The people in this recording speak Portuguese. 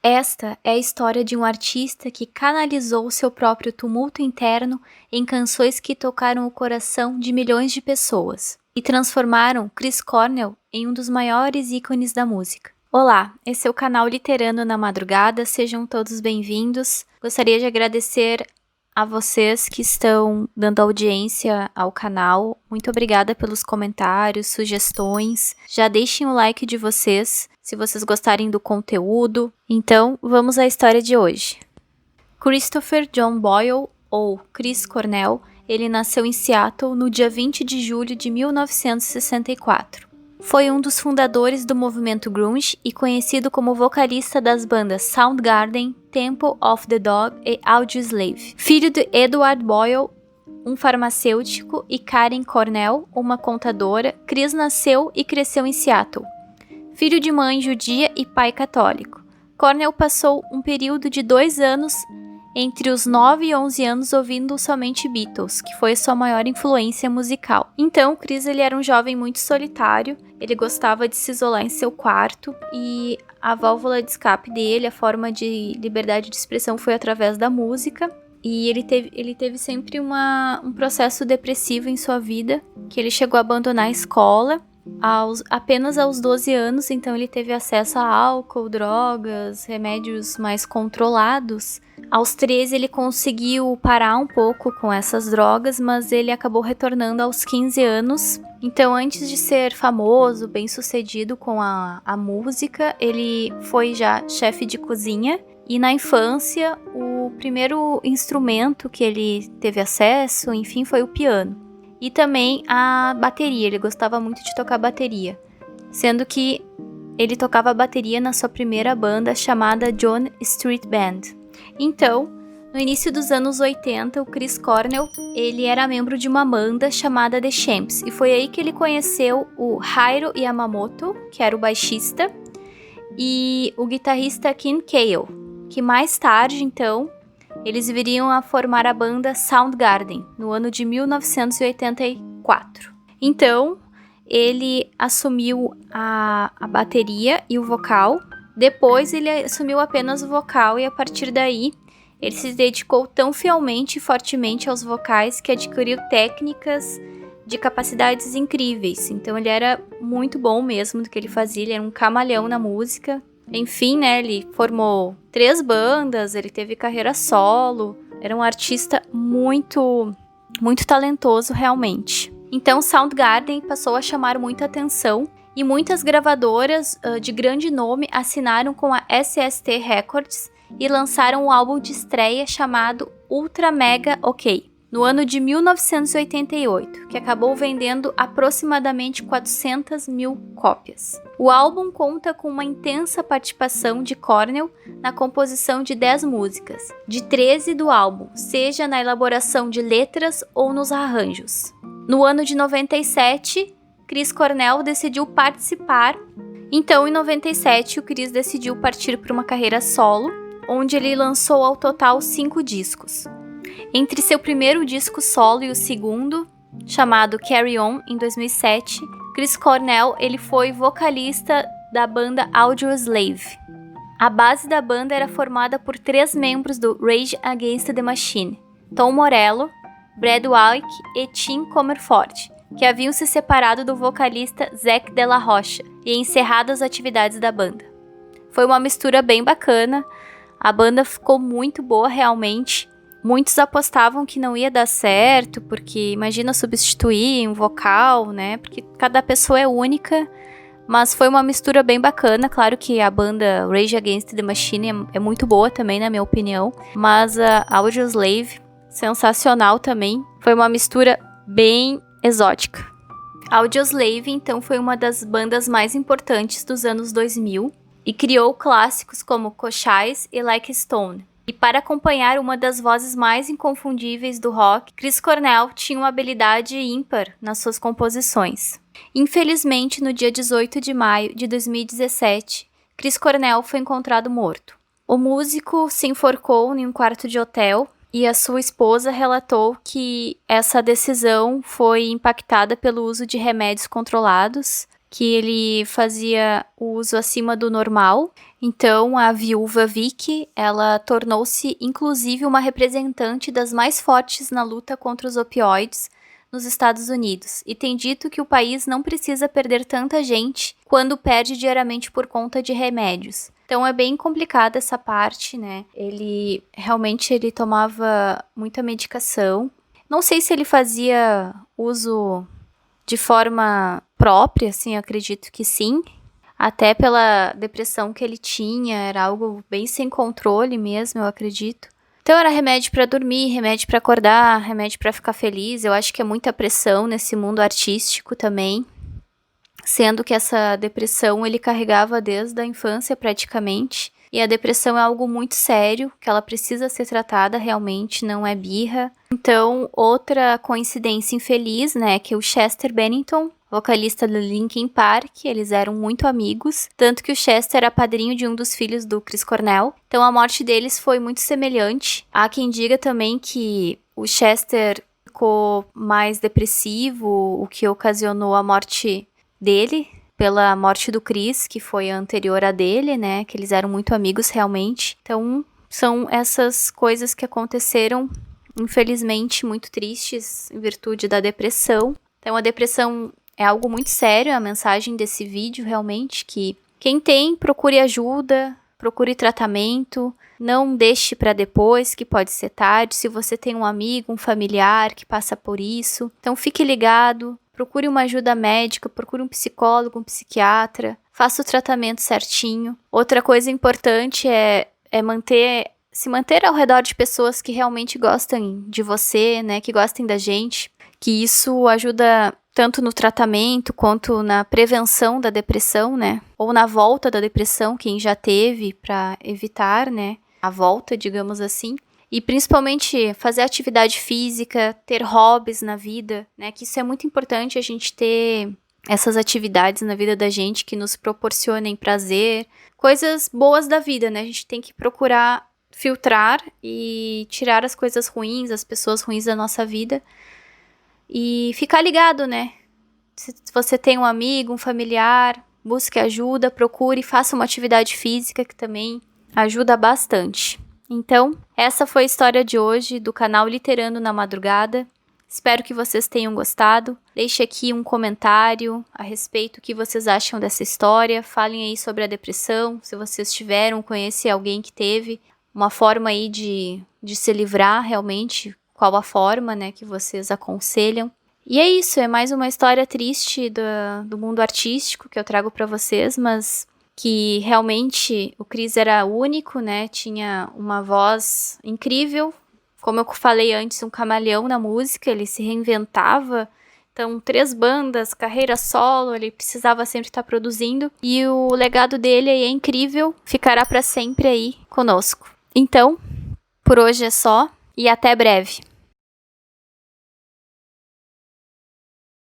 Esta é a história de um artista que canalizou seu próprio tumulto interno em canções que tocaram o coração de milhões de pessoas e transformaram Chris Cornell em um dos maiores ícones da música. Olá, esse é o canal Literando na Madrugada, sejam todos bem-vindos. Gostaria de agradecer a vocês que estão dando audiência ao canal. Muito obrigada pelos comentários, sugestões. Já deixem o like de vocês, se vocês gostarem do conteúdo. Então, vamos à história de hoje. Christopher John Boyle, ou Chris Cornell, ele nasceu em Seattle no dia 20 de julho de 1964. Foi um dos fundadores do movimento grunge e conhecido como vocalista das bandas Soundgarden, Temple of the Dog e Audioslave. Filho de Edward Boyle, um farmacêutico, e Karen Cornell, uma contadora, Chris nasceu e cresceu em Seattle. Filho de mãe judia e pai católico, Cornell passou um período de 2 anos entre os 9 e 11 anos ouvindo somente Beatles, que foi sua maior influência musical. Então, Chris ele era um jovem muito solitário, ele gostava de se isolar em seu quarto e a válvula de escape dele, a forma de liberdade de expressão foi através da música. E ele teve sempre um processo depressivo em sua vida, que ele chegou a abandonar a escola apenas aos 12 anos, então ele teve acesso a álcool, drogas, remédios mais controlados. Aos 13 ele conseguiu parar um pouco com essas drogas, mas ele acabou retornando aos 15 anos. Então, antes de ser famoso, bem-sucedido com a música, ele foi já chefe de cozinha. E na infância, o primeiro instrumento que ele teve acesso, enfim, foi o piano. E também a bateria, ele gostava muito de tocar bateria, sendo que ele tocava bateria na sua primeira banda chamada John Street Band. Então, no início dos anos 80, o Chris Cornell, ele era membro de uma banda chamada The Champs, e foi aí que ele conheceu o Hiro Yamamoto, que era o baixista, e o guitarrista Ken Cale, que mais tarde, então, eles viriam a formar a banda Soundgarden, no ano de 1984. Então, ele assumiu a bateria e o vocal. Depois, ele assumiu apenas o vocal e, a partir daí, ele se dedicou tão fielmente e fortemente aos vocais que adquiriu técnicas de capacidades incríveis. Então, ele era muito bom mesmo do que ele fazia, ele era um camaleão na música. Enfim, né, ele formou 3 bandas, ele teve carreira solo, era um artista muito talentoso realmente. Então, Soundgarden passou a chamar muita atenção e muitas gravadoras de grande nome assinaram com a SST Records e lançaram um álbum de estreia chamado Ultra Mega OK, no ano de 1988, que acabou vendendo aproximadamente 400 mil cópias. O álbum conta com uma intensa participação de Cornell na composição de 10 músicas, de 13 do álbum, seja na elaboração de letras ou nos arranjos. No ano de 97, Chris Cornell decidiu participar. Então, em 97, o Chris decidiu partir para uma carreira solo, onde ele lançou ao total 5 discos. Entre seu primeiro disco solo e o segundo, chamado Carry On, em 2007, Chris Cornell ele foi vocalista da banda Audioslave. A base da banda era formada por 3 membros do Rage Against the Machine, Tom Morello, Brad Walk e Tim Comerford, que haviam se separado do vocalista Zack de la Rocha e encerrado as atividades da banda. Foi uma mistura bem bacana, a banda ficou muito boa realmente. Muitos apostavam que não ia dar certo, porque imagina substituir um vocal, né? Porque cada pessoa é única, mas foi uma mistura bem bacana. Claro que a banda Rage Against the Machine é muito boa também, na minha opinião, mas a Audioslave, sensacional também. Foi uma mistura bem exótica. A Audioslave, então, foi uma das bandas mais importantes dos anos 2000 e criou clássicos como Cochise e Like a Stone. E para acompanhar uma das vozes mais inconfundíveis do rock, Chris Cornell tinha uma habilidade ímpar nas suas composições. Infelizmente, no dia 18 de maio de 2017, Chris Cornell foi encontrado morto. O músico se enforcou em um quarto de hotel e a sua esposa relatou que essa decisão foi impactada pelo uso de remédios controlados que ele fazia o uso acima do normal. Então, a viúva Vicky, ela tornou-se inclusive uma representante das mais fortes na luta contra os opioides nos Estados Unidos, e tem dito que o país não precisa perder tanta gente quando perde diariamente por conta de remédios. Então é bem complicada essa parte, né? Ele tomava muita medicação. Não sei se ele fazia uso de forma própria, assim, acredito que sim. Até pela depressão que ele tinha, era algo bem sem controle mesmo, eu acredito. Então era remédio pra dormir, remédio pra acordar, remédio pra ficar feliz. Eu acho que é muita pressão nesse mundo artístico também. Sendo que essa depressão ele carregava desde a infância praticamente. E a depressão é algo muito sério, que ela precisa ser tratada realmente, não é birra. Então, outra coincidência infeliz, né, que o Chester Bennington, vocalista do Linkin Park, eles eram muito amigos, tanto que o Chester era padrinho de um dos filhos do Chris Cornell. Então, a morte deles foi muito semelhante. Há quem diga também que o Chester ficou mais depressivo, o que ocasionou a morte dele, pela morte do Chris, que foi a anterior a dele, né, que eles eram muito amigos realmente. Então, são essas coisas que aconteceram, infelizmente, muito tristes, em virtude da depressão. Então, a depressão é algo muito sério, a mensagem desse vídeo, realmente, que quem tem, procure ajuda, procure tratamento, não deixe para depois, que pode ser tarde, se você tem um amigo, um familiar que passa por isso. Então, fique ligado. Procure uma ajuda médica, procure um psicólogo, um psiquiatra, faça o tratamento certinho. Outra coisa importante é se manter ao redor de pessoas que realmente gostam de você, né, que gostem da gente, que isso ajuda tanto no tratamento quanto na prevenção da depressão, né, ou na volta da depressão, quem já teve, para evitar, né, a volta, digamos assim. E principalmente fazer atividade física, ter hobbies na vida, né? Que isso é muito importante, a gente ter essas atividades na vida da gente que nos proporcionem prazer, coisas boas da vida, né? A gente tem que procurar filtrar e tirar as coisas ruins, as pessoas ruins da nossa vida e ficar ligado, né? Se você tem um amigo, um familiar, busque ajuda, procure, faça uma atividade física que também ajuda bastante. Então, essa foi a história de hoje do canal Literando na Madrugada. Espero que vocês tenham gostado. Deixe aqui um comentário a respeito do que vocês acham dessa história. Falem aí sobre a depressão, se vocês tiveram, conhecem alguém que teve, uma forma aí de se livrar realmente, qual a forma, né, que vocês aconselham. E é isso, é mais uma história triste do mundo artístico que eu trago para vocês, mas que realmente o Chris era único, né, tinha uma voz incrível, como eu falei antes, um camaleão na música, ele se reinventava, então 3 bandas, carreira solo, ele precisava sempre estar produzindo, e o legado dele é incrível, ficará para sempre aí conosco. Então, por hoje é só, e até breve.